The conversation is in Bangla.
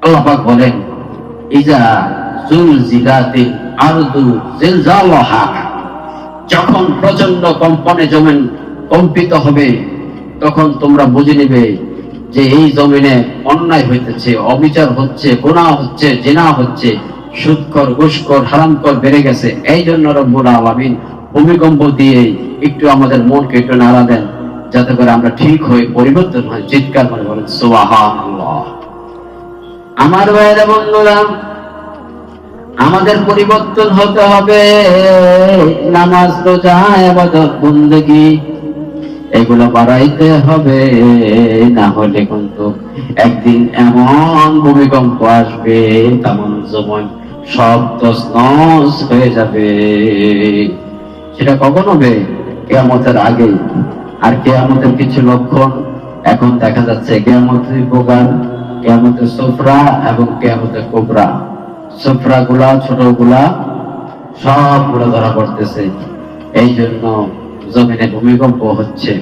আল্লাহ পাক বলেন, ইজা জুলজিলাতিল আরদু জিলজালাহা, যখন প্রচন্ড কম্পনে জমিন কম্পিত হবে, তখন তোমরা বুঝে নেবে যে এই জমিনে অন্যায় হইতেছে, অবিচার হচ্ছে, গুনাহ হচ্ছে, জিনা হচ্ছে, সুদখোর, ঘুষখোর, হারামখোর বেড়ে গেছে। এই জন্য রব্বুল আলামিন ভূমিকম্প দিয়ে একটু আমাদের মনকে একটু নাড়া দেন, যাতে করে আমরা ঠিক হই, পরিবর্তন হয়। চিৎকার করে বলেন সুবহানাল্লাহ। আমার ভাইয়েরা, বন্ধুরা, আমাদের পরিবর্তন হতে হবে। নামাজ, রোজা, ইবাদত, বন্দেগী এগুলো বাড়াইতে হবে, না হলে কিন্তু একদিন এমন ভূমিকম্প আসবে, তেমন জমিন সব তছনছ হয়ে যাবে। সেটা কখন হবে? কিয়ামতের আগে। আর কিয়ামতের কিছু লক্ষণ এখন দেখা যাচ্ছে। কিয়ামতের দুই প্রকার, কিয়ামতের সুফরা এবং কিয়ামতের কুবরা। সুফরা গুলা, ছোট গুলা, সবগুলো ধরা পড়তেছে। এই জন্য জমিনে ভূমিকম্প হচ্ছে।